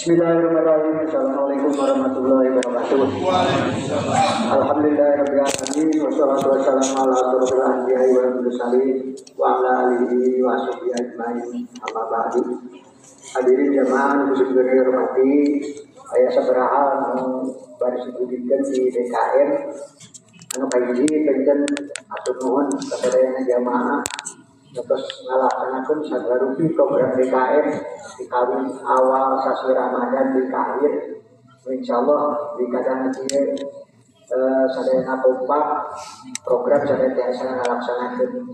Bismillahirrahmanirrahim. Assalamualaikum warahmatullahi wabarakatuh. Alhamdulillahirabbil alamin. alamin wassalatu wassalamu ala asyrofil anbiya'i wal mursalin wa ala alihi wa sahbihi ajmain. Amma ba'du. Hadirin jamaah khusus hormati, aya sabaraha anu bari disebutkeun di DKM anu kahiji pengen atur nuhun kasadayana jamaah terus ngalaksanakeun sagarupi program DKM di tahun awal sasi Ramadan di akhir. Insyaallah di kadang ieu sadayana kompak program sadaya tiasa ngalaksanakeun.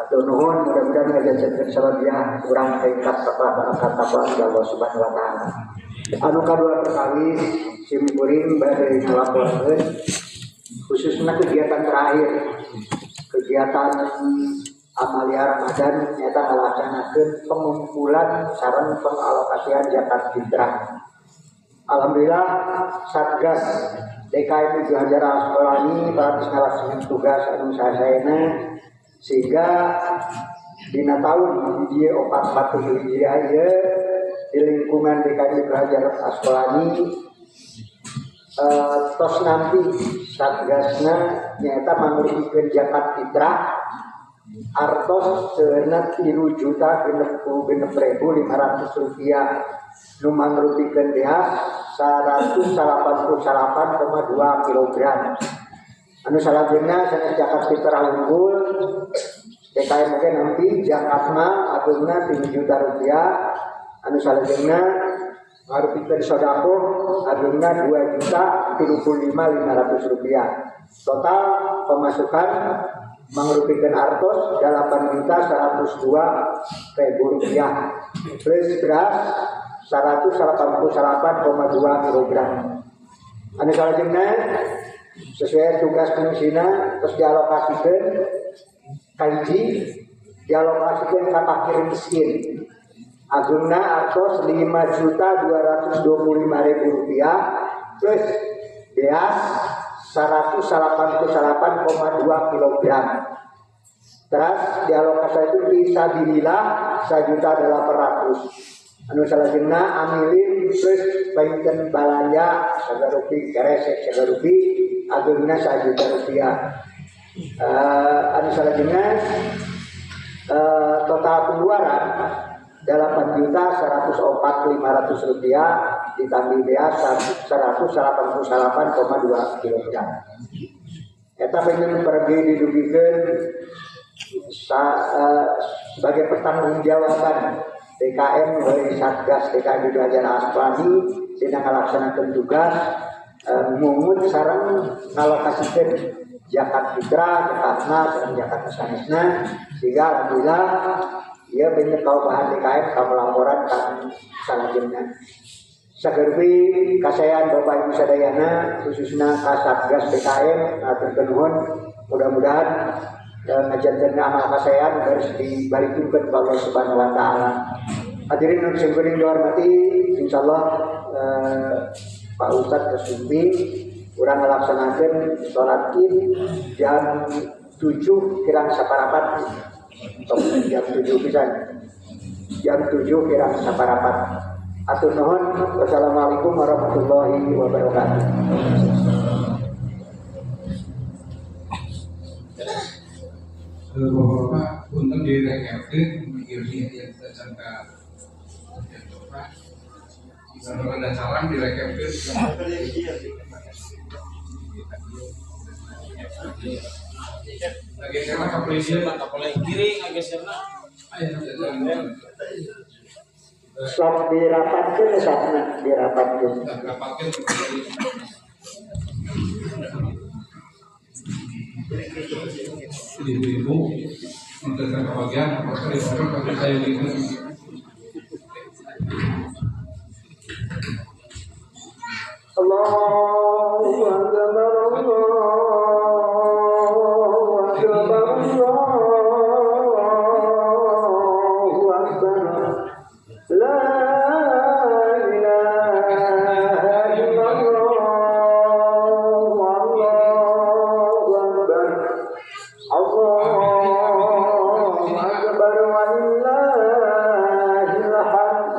Atur nuhun mudah-mudahan ngajajeun sabagian urang tingkat kepada takwa Allah Subhanahu wa taala. Anu kadua perkali simkuring bade ngalaporkeun khususnya kegiatan terakhir, kegiatan amalia Ramadan nyata ngalaksanakeun pengumpulan sareng pengalokasian zakat fitrah. Alhamdulillah Satgas DKM Hajar Asqalani praktis ngalaksanakeun tugas anu sasaena sehingga dina tahun hiji 44 Hijriah ieu di lingkungan DKM Hajar Asqalani tos nanti Satgasna nyata mangrupikeun zakat fitrah artos seunat 3.600.500 rupiah nu mangrupikeun beas 188,2 kilogram. Anu salajengna sanes zakat fitrah unggul DKM mungkin nanti zakatna atunna 3 juta rupiah. Anu salajengna ngarupikeun sedekah atunna 2.035.500 rupiah. Total pemasukan mangrupikeun artos 8.102.000 rupiah plus beras 188,2 kilogram. Anu salajengna sesuai tugas fungsina terus dialokasikeun kaiji dialokasikeun ka fakir miskin agungna artos 5.225.000 rupiah plus beas 188,2 kilogram. Terus dialokasi itu fisabilillah 1.800.000. Anu salajengna amilin plus baikkeun balanja sagarupi keresek sagarupi agungna 1 juta rupiah. Anu salajengna total pengeluaran 8.104.500 rupiah ditambah beas 188,2 kilogram. Eta pengen pergi didugikeun sebagai pertanggungjawaban DKM dari Satgas DKM Hajar Asqalani sedang melaksanakan tugas mungut sareng ngalokasikeun zakat fitrah, zakatna, sareng zakat sanesna sehingga alhamdulillah ia bener kau bahan DKM kau laporan kan salajengna. Sagerupi kasayan Bapak Ibu sadayana khususna ka Satgas DKM atur nuhun mudah-mudahan ngajanten amal kasayan harus dibalikeun ka Allah Subhanahu wa taala. Hadirin nu sing dihormati, insyaallah Pak Ustadz Kesumpi urang ngalaksanakeun salat Id jam 7 kirang saparapat. Jam 7 pisan. Jam 7 kirang saparapat. Atur nuhun. Wassalamualaikum warahmatullahi wabarakatuh. Bapak untuk direkapkan memikirnya yang terjangka kalau ada salam direkapkan lagi karena kepolisian kapolnya kiri ngageserna Sok dirapatkeun satna dirapatkeun. Ibu-ibu untuk kebahagiaan apakah tapi saya gitu. Allahu Akbar Allahu Akbar Allahu Akbar La ilaha illallah Allahu Akbar Allahu Akbar walillahil hamd.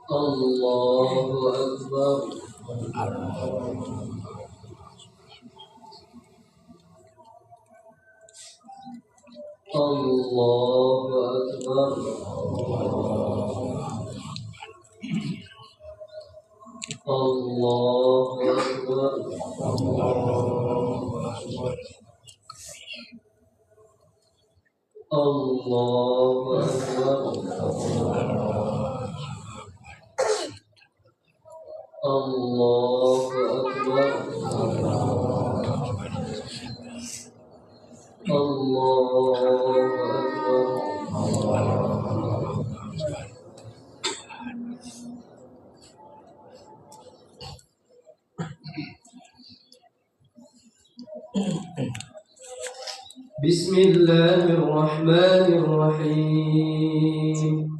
Allahu Akbar. Allahu Akbar. Allahu Akbar. Allahu Akbar. Allahu Akbar. Allahu Akbar. Allahu Akbar. Bismillahirrahmanirrahim.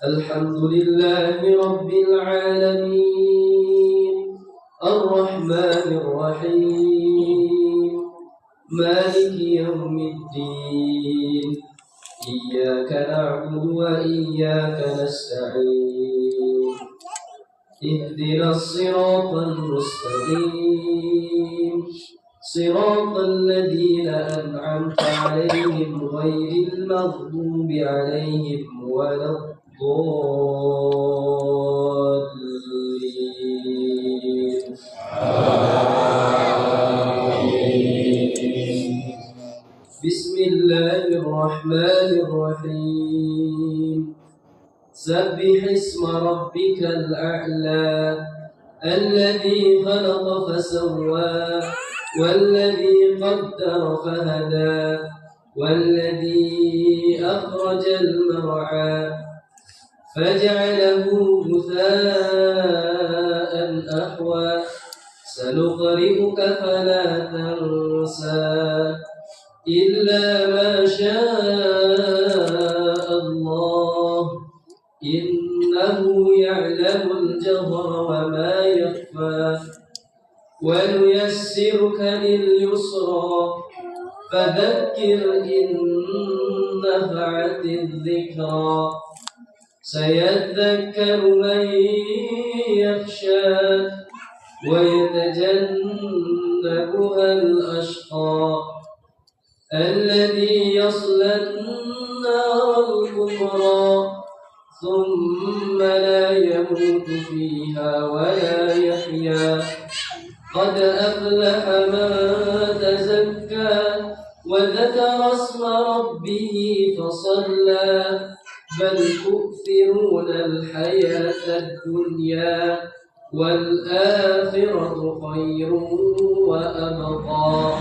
Alhamdulillahi Rabbil alamin. Ar-Rahmanir-Rahim. Maliki yawmiddin. إياك نعبد وإياك نستعين اهدنا الصراط المستقيم صراط الذين أنعمت عليهم غير المغضوب عليهم ولا الضالين. بسم الله الرحمن الرحيم سبح اسم ربك الأعلى الذي خلق فسوى والذي قدر فهدى والذي أخرج المرعى فجعله غثاء أحوى سنقرئك فلا تنسى إلا ما شاء الله إنه يعلم الجهر وما يخفى ونيسرك لليسرى فذكر إن نفعت الذكرى سيذكر من يخشى ويتجنبها الأشقى الذي يصلى النار الكبرى ثم لا يموت فيها ولا يحيا قد أفلح من تزكى وذكر اسم ربه فصلى بل تؤثرون الحياة الدنيا والآخرة خير وأبقى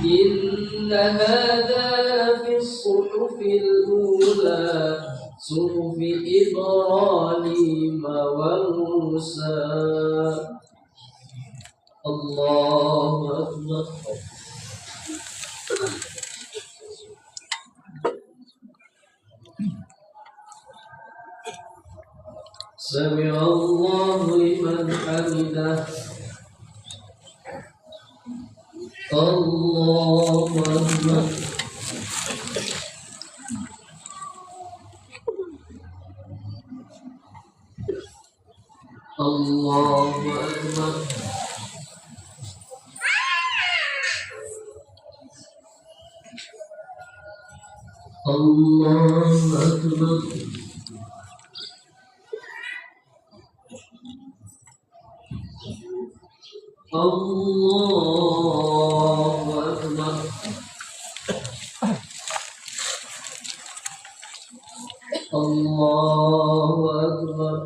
إن هذا في الصحف الأولى صحف إبراهيم وموسى. الله أكبر. سمع الله لمن حمده. الله أكبر. الله أكبر. الله أكبر. الله أكبر. الله أكبر.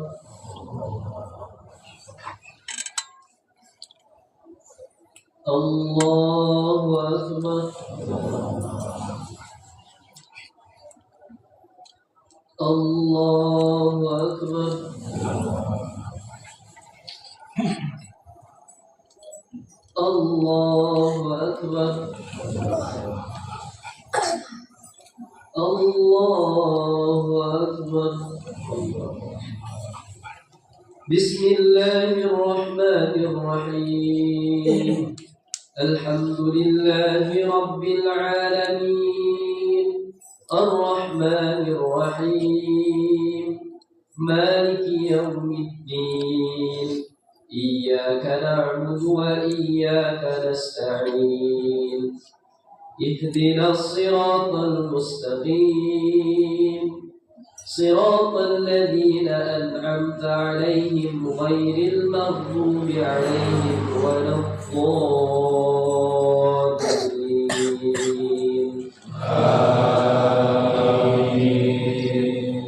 الله أكبر. الله أكبر. الله أكبر. الله أكبر. بسم الله الرحمن الرحيم الحمد لله رب العالمين الرحمن الرحيم مالك يوم الدين إياك نعبد وإياك نستعين اهدنا الصراط المستقيم صراط الذين أنعمت عليهم غير المغضوب عليهم ولا الضالين. آمين.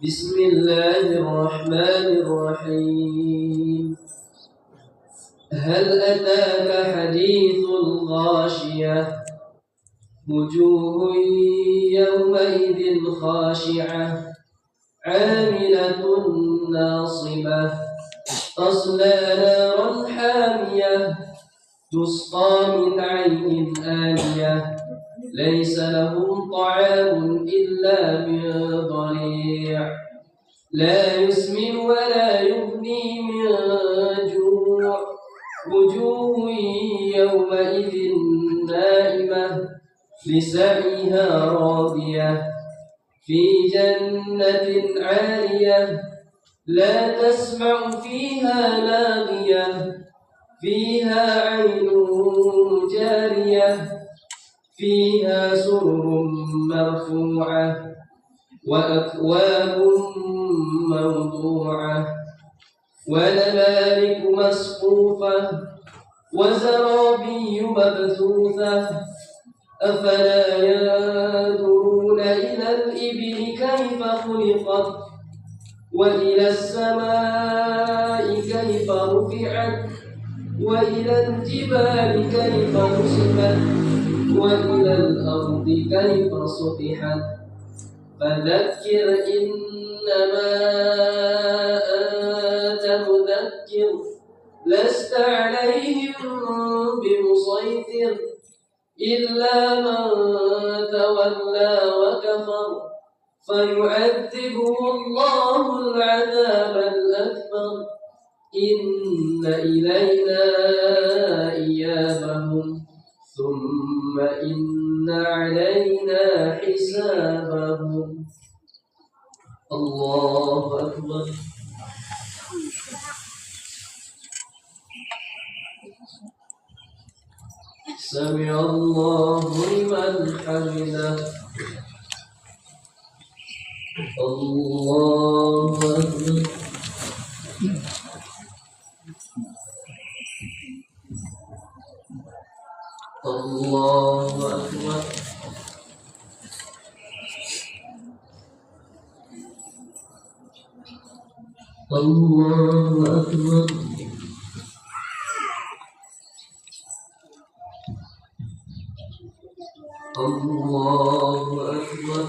بسم الله الرحمن الرحيم هل أتاك حديث الغاشية وجوه يومئذ خاشعة عاملة ناصبة تصلى نارا حامية تسقى من عين آنية ليس لهم طعام إلا من ضريع لا يسمن ولا يغني من جوع وجوه يومئذ نائمة لسعيها راضية في جنة عالية لا تسمع فيها لاغية فيها عين جارية فيها سرر مرفوعة وأكواب موضوعة ونمارق مصفوفة وزرابي مبثوثة أفلا ينظرون إلى الإبل كيف خلقت وإلى السماء كيف رفعت وإلى الجبال كيف نصبت وإلى الأرض كيف سطحت فذكر إنما أنت مذكر لست عليهم بمسيطر إلا من تولى وكفر فيعذبه الله العذاب الأكبر إن إلينا إيابهم ثم إن علينا حسابهم. الله أكبر. سمع الله لمن حمده. الله أكبر. الله أكبر. الله أكبر. الله أكبر.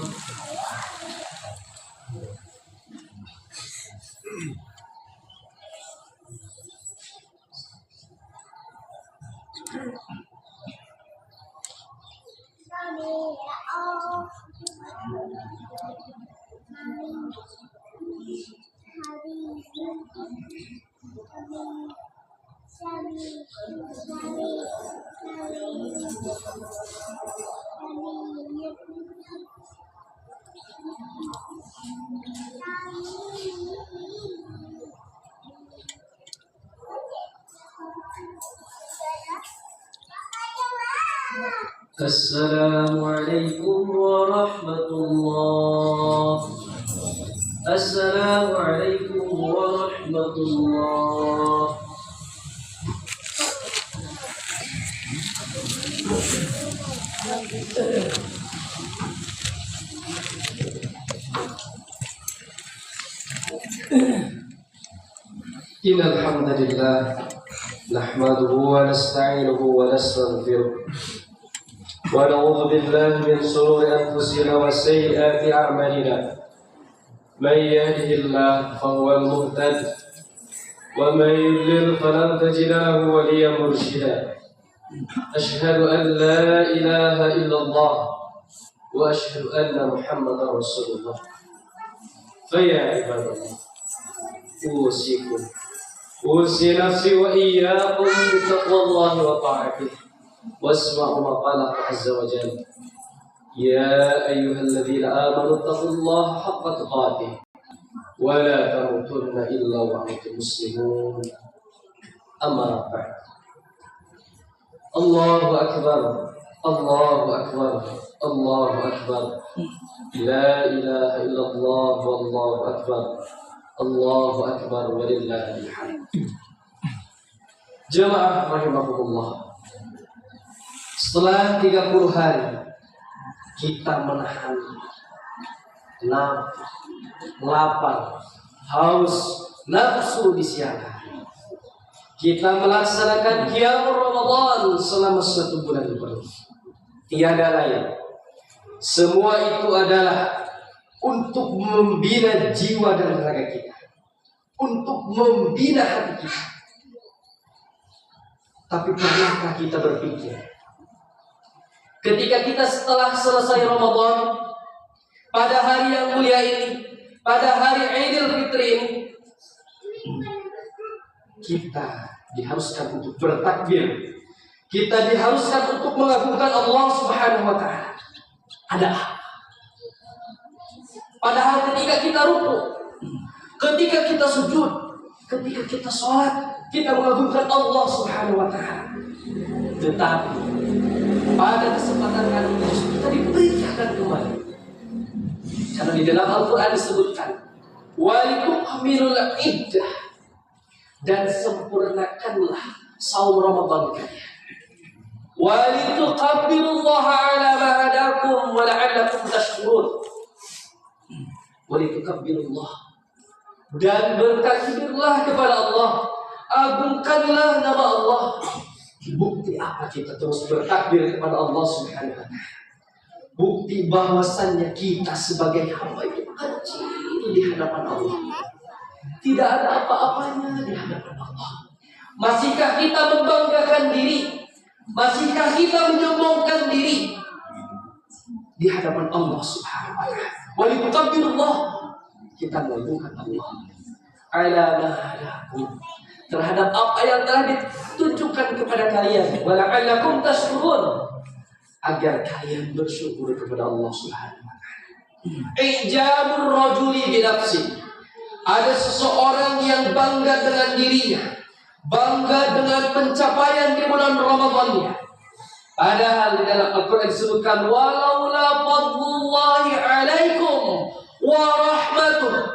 السلام عليكم ورحمة الله. السلام عليكم ورحمة الله. إن الحمد لله نحمده ونستعينه ونستغفره ونعوذ بالله من شرور أنفسنا وسيئات أعمالنا من يهده الله فهو المهتد ومن يضلل فلن تجد له وليا مرشدا أشهد أن لا إله إلا الله وأشهد أن محمدا رسول الله فيا عباد الله أوصيكم أوصي نفسي وإياكم بتقوى الله وطاعته واسمعوا ما قال عز وجل يا أيها الذين آمنوا اتقوا الله حق تقاته ولا تموتن إلا وأنتم مسلمون أما بعد الله أكبر الله أكبر الله أكبر لا إله إلا الله والله أكبر الله أكبر ولله الحمد. Jemaah rahimakumullah. Setelah 30 hari kita menahan lapar, haus, nafsu di siang hari. Kita melaksanakan qiyam Ramadan selama 1 bulan penuh. Tiada lain. Semua itu adalah untuk membina jiwa dan raga kita, untuk membina hati kita. Tapi pernahkah kita berpikir, ketika kita setelah selesai Ramadan, pada hari yang mulia ini, pada hari Idul Fitri ini, kita diharuskan untuk bertakbir, Kita diharuskan untuk mengagungkan Allah Subhanahu wa taala. Ada apa? Padahal ketika kita rukuk, ketika kita sujud, ketika kita sholat, kita mengagungkan Allah Subhanahu wa taala. Tetapi pada kesempatan kali ini kita diberikan kembali. Karena di dalam Al-Quran disebutkan walitukmilul iddah, dan sempurnakanlah saum Ramadan kalian. Walitukabbirullaha ala ma hadakum wa la'allakum tashkurun. Walitukabbirullah, dan bertakbirlah kepada Allah, agungkanlah nama Allah. Bukti apa kita terus bertakbir kepada Allah Subhanahu wa taala? Bukti bahwasannya kita sebagai hamba itu kecil di hadapan Allah. Tidak ada apa-apanya di hadapan Allah. Masihkah kita membanggakan diri? Masihkah kita menyombongkan diri di hadapan Allah Subhanahu wa taala? Walitukabbirullah, kita mengagungkan Allah ala ma hadakum, terhadap apa yang telah ditunjukkan kepada kalian, wa la'allakum tashkurun, agar kalian bersyukur kepada Allah Subhanahu wa taala. Ijabur rajuli bi nafsi, ada seseorang yang bangga dengan dirinya, bangga dengan pencapaian di bulan Ramadannya. Padahal di dalam Al-Quran disebutkan walaula fadlullahi alaikum wa rahmatuh.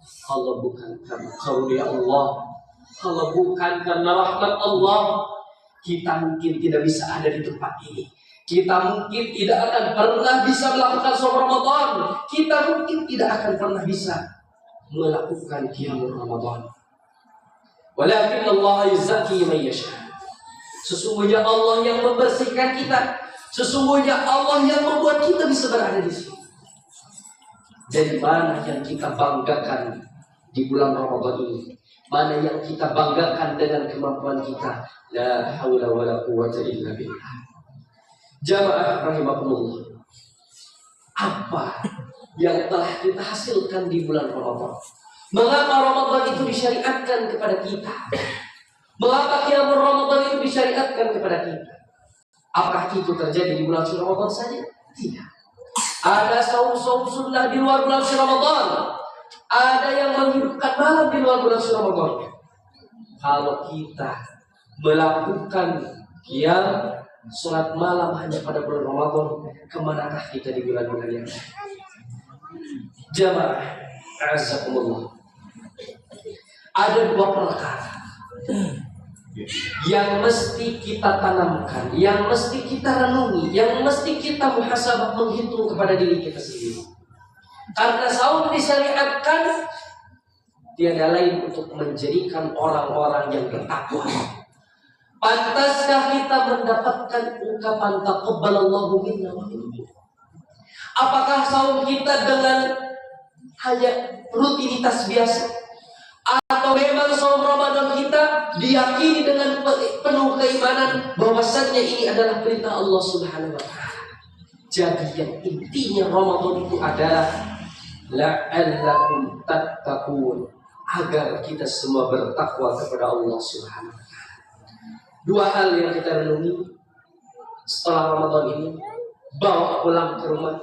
Kalau bukan karena karunia Allah, kalau bukan karena rahmat Allah, kita mungkin tidak bisa ada di tempat ini. Kita mungkin tidak akan pernah bisa melakukan saum Ramadan. Kita mungkin tidak akan pernah bisa melakukan qiyamul Ramadan. Walakin Allah yuzakki man yasha. Sesungguhnya Allah yang membersihkan kita. Sesungguhnya Allah yang membuat kita bisa berada di sini. Dan mana yang kita banggakan di bulan Ramadan ini? Mana yang kita banggakan dengan kemampuan kita? La haula wala quwwata illa billah. Jamaah rahimakumullah. Apa yang telah kita hasilkan di bulan Ramadan? Mengapa Ramadan itu disyariatkan kepada kita? Mengapa qiyamul Ramadan itu disyariatkan kepada kita? Apakah itu terjadi di bulan Ramadan saja? Tidak. Ada saum-saum sunnah di luar bulan Ramadan. Ada yang menghidupkan malam di luar bulan Ramadan. Kalau kita melakukan qiyam salat malam hanya pada bulan Ramadan, kemanakah kita di bulan-bulan yang lain? Jamaah a'azzakumullah. Ada dua perkara yang mesti kita tanamkan, yang mesti kita renungi, yang mesti kita muhasabah, menghitung kepada diri kita sendiri. Karena saum disyariatkan tiada lain untuk menjadikan orang-orang yang bertakwa. Pantaskah kita mendapatkan ungkapan taqabbalallahu minna wa minkum? Apakah saum kita dengan hanya rutinitas biasa? Atau memang saum Ramadan kita diyakini dengan penuh keimanan bahwasannya ini adalah perintah Allah Subhanahu wa taala. Jadi yang intinya Ramadan itu adalah la'allakum tattaqun, agar kita semua bertakwa kepada Allah Subhanahu wa taala. Dua hal yang kita renungi setelah Ramadan ini, bawa pulang ke rumah,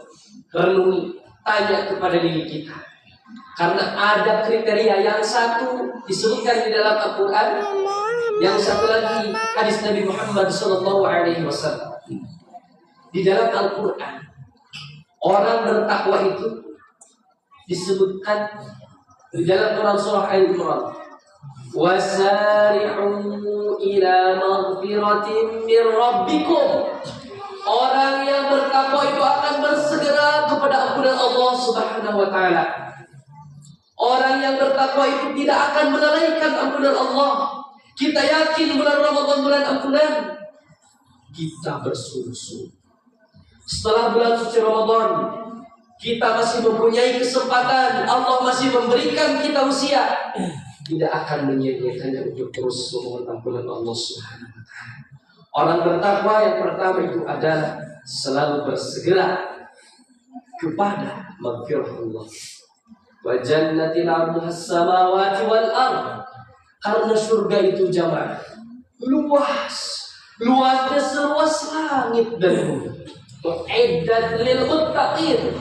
renungi, tanya kepada diri kita. Karena ada kriteria, yang satu disebutkan di dalam Al-Quran, yang satu lagi hadis Nabi Muhammad SAW. Di dalam Al-Quran, orang bertakwa itu disebutkan di dalam Quran surah Al-Imran, wasari'u ila maghfiratin min rabbikum. Orang yang bertakwa itu akan bersegera kepada ampunan Allah Subhanahu wa taala. Orang yang bertakwa itu tidak akan melalaikan ampunan Allah. Kita yakin bulan Ramadan bulan ampunan. Kita bersungguh-sungguh. Setelah bulan suci Ramadan, kita masih mempunyai kesempatan. Allah masih memberikan kita usia. Tidak akan menyia-nyiakannya untuk terus memohon ampunan Allah Subhanahu wa taala. Orang bertakwa yang pertama itu adalah selalu bersegera kepada maghfirah Allah. Wa jannatin 'arduha as-samawati wal ardh. Karena surga itu jamaah luas, luasnya seluas langit dan bumi. Uiddat lil muttaqin,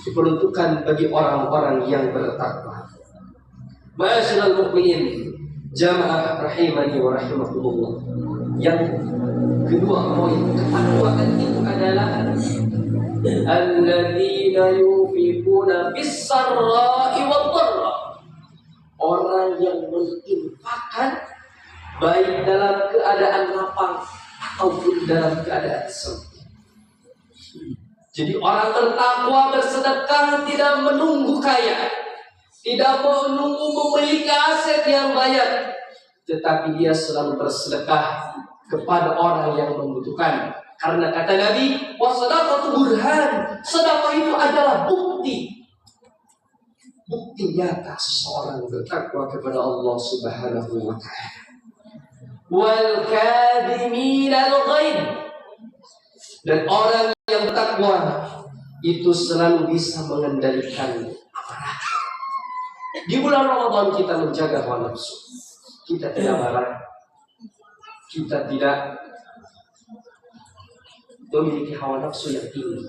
diperuntukkan bagi orang-orang yang bertakwa. Ma'asyiral mukminin, jamaah rahimani wa rahimakumullah. Yang kedua poin ketakwaan itu adalah alladzina yunfiquna bis-sarra'i wad-dharra. Orang yang menginfakkan baik dalam keadaan lapang ataupun dalam keadaan sempit. Jadi orang bertakwa bersedekah tidak menunggu kaya, tidak menunggu memiliki aset yang banyak, tetapi dia selalu bersedekah kepada orang yang membutuhkan. Karena kata Nabi, wasadaqatu burhan, sedekah itu adalah bukti nyata seseorang bertakwa kepada Allah Subhanahu wa ta'ala. Wal kadhimina al-ghaidh, dan orang yang bertakwa itu selalu bisa mengendalikan amarah. Di bulan Ramadan kita menjaga hawa nafsu. Kita tidak marah, kita tidak memiliki hawa nafsu yang tinggi.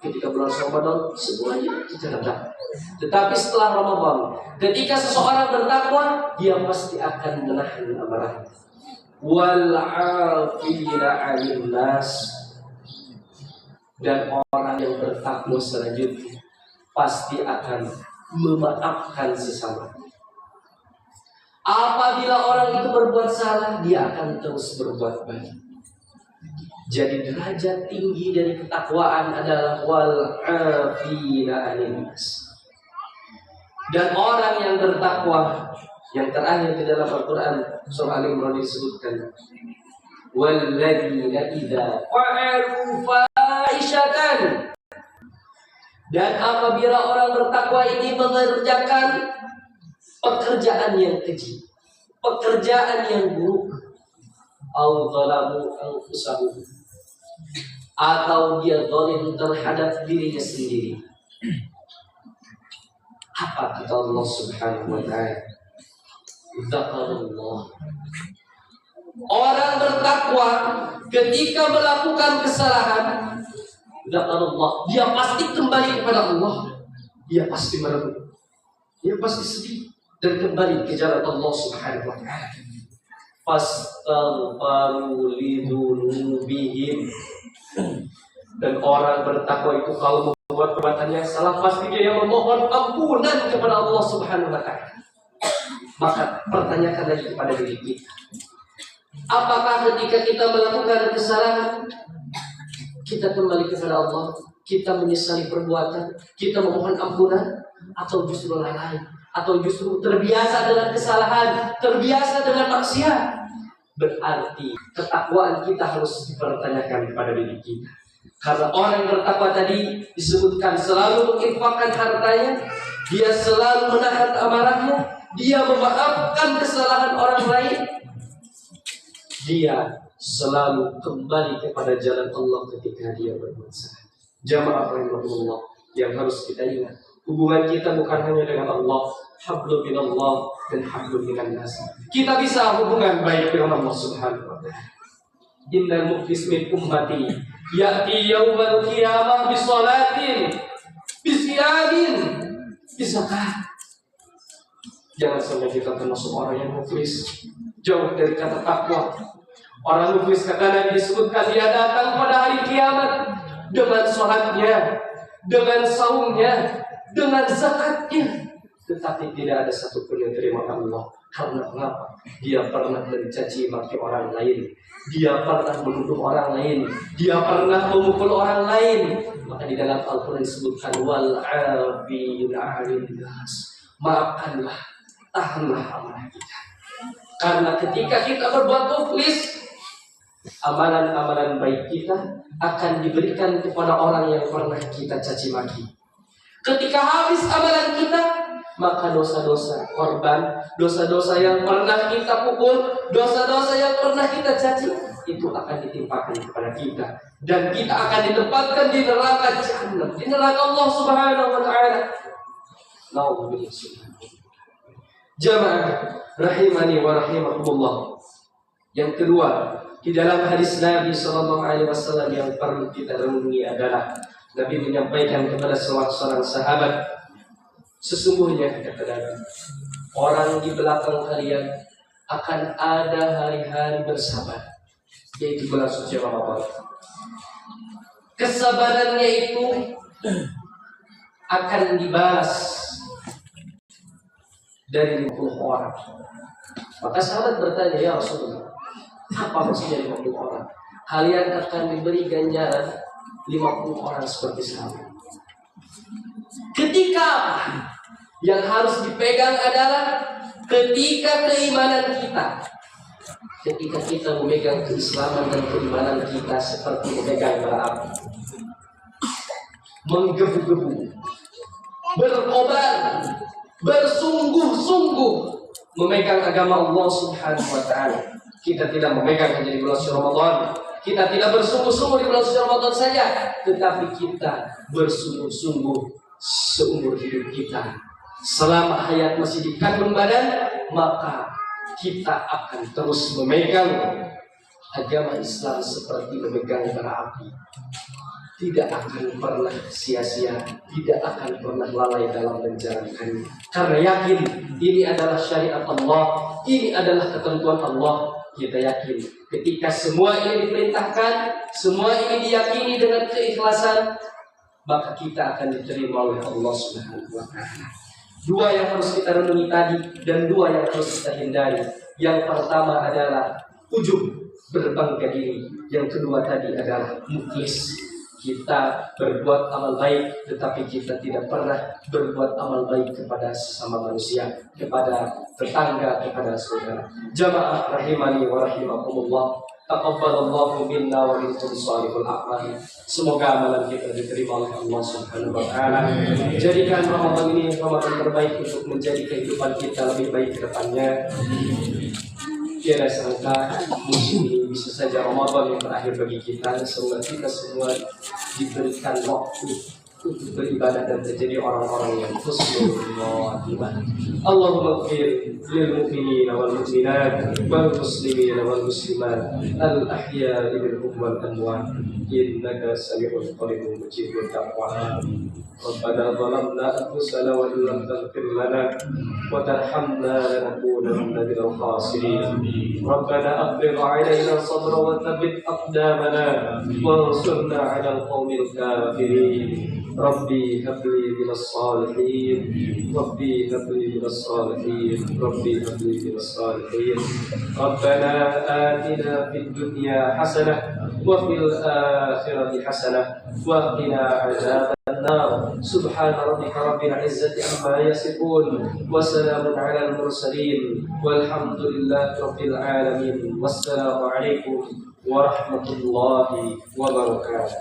Ketika bulan Ramadan semuanya kita rendah. Tetapi setelah Ramadan, ketika seseorang bertakwa, dia pasti akan menahan amarah. Wal 'afina 'anil nas, dan orang yang bertakwa selanjutnya pasti akan memaafkan sesama. Apabila orang itu berbuat salah, dia akan terus berbuat baik. Jadi derajat tinggi dari ketakwaan adalah wal 'afina 'anil nas. Dan orang yang bertakwa, yang terakhir di dalam Al-Quran surah Al-Imran disebutkan, walladzina idza fa'alu fahishatan, dan apabila orang bertakwa ini mengerjakan pekerjaan yang keji, pekerjaan yang buruk, au zalamu anfusahum, atau dia zalim terhadap dirinya sendiri, apa kata Allah Subhanahu wa ta'ala? Dzakarullah. Orang bertakwa ketika melakukan kesalahan, dzakarullah, dia pasti kembali kepada Allah. Dia pasti merenung, dia pasti sedih dan kembali ke jalan Allah Subhanahu wa ta'ala. Fastaghfiru lidzunubihim. Dan orang bertakwa itu kalau membuat perbuatan yang salah, pasti dia memohon ampunan kepada Allah Subhanahu wa ta'ala. Maka pertanyakan lagi kepada diri kita, apakah ketika kita melakukan kesalahan, kita kembali kepada Allah, kita menyesali perbuatan, kita memohon ampunan, atau justru lalai, atau justru terbiasa dengan kesalahan, terbiasa dengan maksiat? Berarti ketakwaan kita harus dipertanyakan kepada diri kita. Karena orang yang bertakwa tadi disebutkan selalu menginfakkan hartanya, dia selalu menahan amarahnya, dia memaafkan kesalahan orang lain, dia selalu kembali kepada jalan Allah ketika dia berbuat salah. Jamaah rahimahullah, yang harus kita ingat, hubungan kita bukan hanya dengan Allah, hablum minallah dan hablum minan nas. Kita bisa hubungan baik dengan Allah Subhanahu wa ta'ala. Innal muflis min ummati ya'ti yaumal qiyamah bi shalatin bi siyamin bi zakat. Jangan sampai kita termasuk orang yang muflis, jauh dari kata takwa. Orang muflis, kata Nabi, disebutkan dia datang pada hari kiamat dengan sholatnya, dengan saumnya, dengan zakatnya, tetapi tidak ada satupun yang terima Allah. Karena kenapa? Dia pernah mencaci maki orang lain, dia pernah menuduh orang lain, dia pernah memukul orang lain. Maka di dalam Al-Quran disebutkan wal 'afina 'anil nas, maafkanlah, tahanlah amarah kita. Karena ketika kita berbuat muflis, amalan-amalan baik kita akan diberikan kepada orang yang pernah kita caci maki. Ketika habis amalan kita, maka dosa-dosa korban, dosa-dosa yang pernah kita pukul, dosa-dosa yang pernah kita caci, itu akan ditimpakan kepada kita, dan kita akan ditempatkan di neraka Jahannam, di neraka Allah Subhanahu wa ta'ala. Jamaah rahimani wa rahimakumullah. Yang kedua, Di dalam hadis Nabi Shallallahu Alaihi Wasallam yang perlu kita renungi adalah Nabi menyampaikan kepada seorang sahabat, sesungguhnya kata Nabi, orang di belakang kalian akan ada hari-hari bersabar, yaitu bulan suci Ramadan. Kesabarannya itu akan dibalas dari 50 orang. Maka sahabat bertanya, ya Rasulullah, apa maksudnya 50 orang? Kalian akan diberi ganjaran 50 orang seperti sahabat. Ketika yang harus dipegang adalah ketika keimanan kita. Ketika kita memegang keislaman dan keimanan kita seperti memegang bara api, menggebu-gebu, berkobar, bersungguh-sungguh memegang agama Allah Subhanahu wa Ta'ala. Kita tidak memegang hanya di bulan suci Ramadan, kita tidak bersungguh-sungguh di bulan suci Ramadan saja, tetapi kita bersungguh-sungguh seumur hidup kita. Selama hayat masih di kandung badan, maka kita akan terus memegang agama Islam seperti memegang bara api. Tidak akan pernah sia-sia, tidak akan pernah lalai dalam menjalankannya. Karena yakin ini adalah syariat Allah, ini adalah ketentuan Allah. Kita yakin ketika semua ini diperintahkan, semua ini diyakini dengan keikhlasan, maka kita akan diterima oleh Allah Subhanahu wa Ta'ala. Dua yang harus kita renungi tadi dan dua yang harus kita hindari. Yang pertama adalah ujub, berbangga diri. Yang kedua tadi adalah muklis. Kita berbuat amal baik, tetapi kita tidak pernah berbuat amal baik kepada sesama manusia, kepada tetangga, kepada saudara. Jamaah rahimani wa rahimakumullah. Taqabbalallahu minna wa minkum shalihul a'mal. Semoga amalan kita diterima oleh Allah Subhanahu wa Ta'ala. Jadikan Ramadan ini Ramadan terbaik untuk menjadi kehidupan kita lebih baik ke depannya. Tiada sangka musim ini bisa saja Ramadan yang terakhir bagi kita. Semoga kita semua diberikan waktu untuk beribadah dan menjadi orang-orang yang husnul khatimah. Allahumma ighfir lil mu'minina wal mu'minat wal muslimina wal muslimat al ahya'i minhum wal amwat innaka sami'un qaribun mujibud da'wat. Rabbana zalamna anfusana wa illam taghfir lana wa tarhamna lanakunanna minal khasirin. Rabbana afrigh 'alaina sabran wa thabbit aqdamana wansurna 'alal qaumil kafirin. Rabbi habli minas salihin, Rabbi habli minas salihin, Rabbi habli minas salihin. Rabbana atina fid dunya hasanah wa fil akhirati hasanah wa qina adzaban nar. Subhana rabbika rabbil izzati amma yasifun wa salamun 'alal mursalin walhamdulillahi rabbil alamin. Wassalamu alaikum warahmatullahi wabarakatuh.